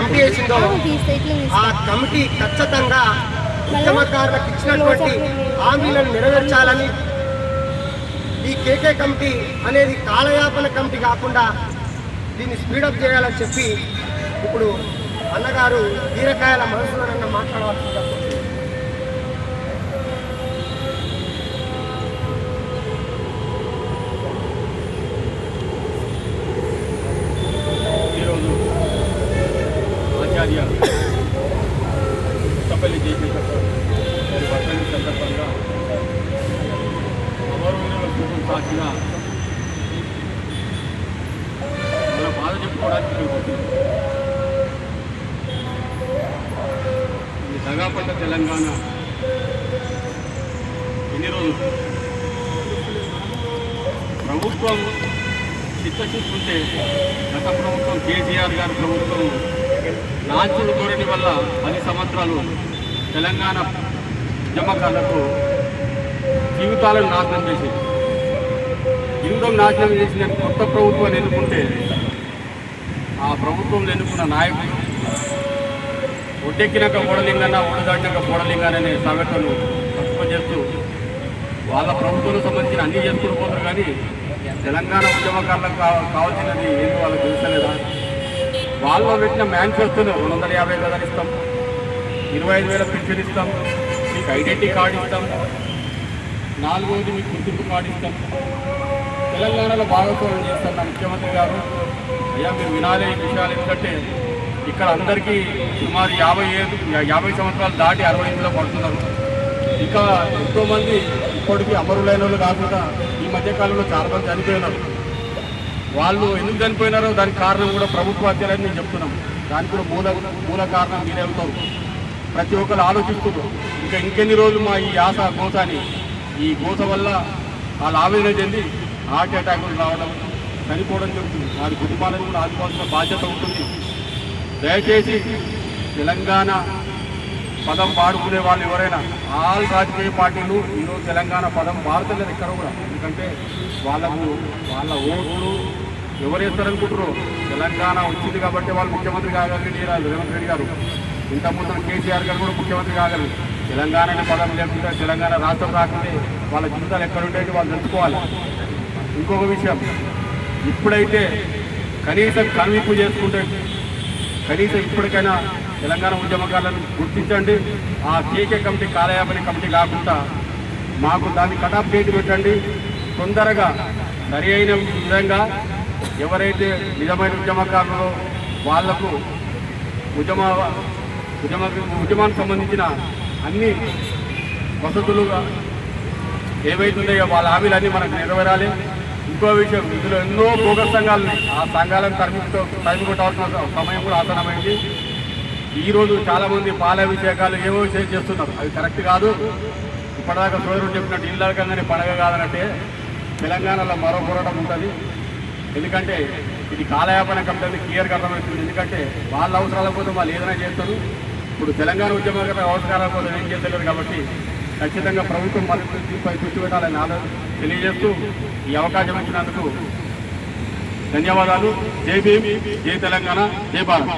Committee వేసిందో ఆ committee ఖచ్చితంగా ఉద్యమకారులకు ఇచ్చినటువంటి హామీలను నెరవేర్చాలని, ఈ కేకే కమిటీ అనేది కాలయాపన కమిటీ కాకుండా దీన్ని స్పీడప్ చేయాలని చెప్పి ఇప్పుడు అన్నగారు బీరకాయల మనసులో మాట్లాడవలసింది. ఈరోజు ఆచార్య పుట్టపల్లి జయశంకర్ వారి వర్ధంతి సందర్భంగా అమరవీరుల కోసం సాక్షిన మన బాధ చెప్పుకోవడానికి ఈ దగాపడ్డ తెలంగాణ ఎన్ని రోజులు ప్రభుత్వం చిత్తశుద్ధుంటే గత ప్రభుత్వం కేసీఆర్ గారి ప్రభుత్వం లాంఛన ధోరణి వల్ల 10 సంవత్సరాలు తెలంగాణ ఉద్యమకారులకు జీవితాలను నాశనం చేసింది. జీవితం నాశనం చేసిన కొత్త ప్రభుత్వాన్ని ఎన్నుకుంటే ఆ ప్రభుత్వంలో ఎన్నుకున్న నాయకులు ఒడ్డెక్కినాక ఓడలింగన్న ఓడదాటినాక ఓడలింగన్న సామెతను చేస్తూ వాళ్ళ ప్రభుత్వానికి సంబంధించిన అన్నీ చేసుకుని పోతారు. కానీ తెలంగాణ ఉద్యమకారులకు కావాల్సినది ఏంటి వాళ్ళకి తెలుసలేదా? వాళ్ళు పెట్టిన మేనిఫెస్టోను 250 గదాలు ఇస్తాం, 25,000 పెన్షన్ ఇస్తాం, మీకు ఐడెంటిటీ కార్డు ఇస్తాం, 4వది మీకు గుర్తింపు కార్డు ఇస్తాం, తెలంగాణలో భాగస్వామ్యం చేస్తాం నా ముఖ్యమంత్రి గారు. అయ్యా మీరు వినాలే ఈ విషయాలు. ఎందుకంటే ఇక్కడ అందరికీ సుమారు 50 సంవత్సరాలు దాటి 65లో పడుతున్నారు. ఇంకా ఎంతోమంది ఇప్పటికీ అమరులైన వాళ్ళు కాకుండా ఈ మధ్యకాలంలో చాలామంది చనిపోయినారు. వాళ్ళు ఎందుకు చనిపోయినారో దానికి కారణం కూడా ప్రభుత్వ హత్యలని నేను చెప్తున్నాం. దానికి కూడా మూల కారణం మీరే అవుతారు. ప్రతి ఒక్కరు ఆలోచిస్తున్నారు ఇంకెన్ని రోజులు మా ఈ ఆశ గోసాని, ఈ గోస వల్ల వాళ్ళు ఆవేదన చెంది హార్ట్ అటాకులు రావడం, చనిపోవడం జరుగుతుంది. వారి కుటుంబాలను కూడా ఆదుకోవాల్సిన బాధ్యత ఉంటుంది. దయచేసి తెలంగాణ పదం వాడుకునే వాళ్ళు ఎవరైనా, ఆల్ రాజకీయ పార్టీలు ఈరోజు తెలంగాణ పదం వాడతలేదు ఎక్కడ కూడా. ఎందుకంటే వాళ్ళ ఓట్లు ఎవరు వేస్తారనుకుంటారో, తెలంగాణ వచ్చింది కాబట్టి వాళ్ళు ముఖ్యమంత్రి కాగలిగారు. రేవంత్ రెడ్డి గారు ఇంతకుముందు కేసీఆర్ గారు కూడా ముఖ్యమంత్రి కాగలరు. తెలంగాణ అనే పదం లేకుంటే, తెలంగాణ రాష్ట్రం రాకుంటే వాళ్ళ జీవితాలు ఎక్కడుంటాయి వాళ్ళు తెలుసుకోవాలి. ఇంకొక విషయం, ఇప్పుడైతే కనీసం కనువిప్పు చేసుకుంటే కనీసం ఇప్పటికైనా తెలంగాణ ఉద్యమకారులను గుర్తించండి. ఆ కేకే కమిటీ కాలయాపన కమిటీ కాకుండా మాకు దాన్ని కటాఫ్ డేట్ పెట్టండి. తొందరగా సరి అయిన విధంగా ఎవరైతే నిజమైన ఉద్యమకారులో వాళ్లకు ఉద్యమానికి సంబంధించిన అన్ని వసతులుగా ఏవైతున్నాయో వాళ్ళ హామీలన్నీ మనకు నెరవేరాలి. ఇంకో విషయం, ఇందులో ఎన్నో బోగస్ సంఘాలని, ఆ సంఘాలను తరిమి కొట్టాల్సిన సమయం కూడా ఆసనమైంది. ఈరోజు చాలామంది పాల అభిషేకాలు ఏవో చేస్తున్నారు, అవి కరెక్ట్ కాదు. ఇప్పటిదాకా సోదరుడు చెప్పినట్టు ఇల్లు అడగంగానే పండగ కాదనంటే తెలంగాణలో మరో పోరాటం ఉంటుంది. ఎందుకంటే ఇది కాలయాపన కమిటీ క్లియర్గా అర్థమవుతుంది. ఎందుకంటే వాళ్ళ అవసరాల కోసం వాళ్ళు ఏదైనా చేస్తారు. ఇప్పుడు తెలంగాణ ఉద్యమకారుల అవసరాల కోసం ఏం చేస్తలేరు. కాబట్టి ఖచ్చితంగా ప్రభుత్వం మనపై దృష్టి పెట్టాలని తెలియజేస్తూ ఈ అవకాశం ఇచ్చినందుకు ధన్యవాదాలు. జై భీమ్, జై తెలంగాణ, జై భారత్.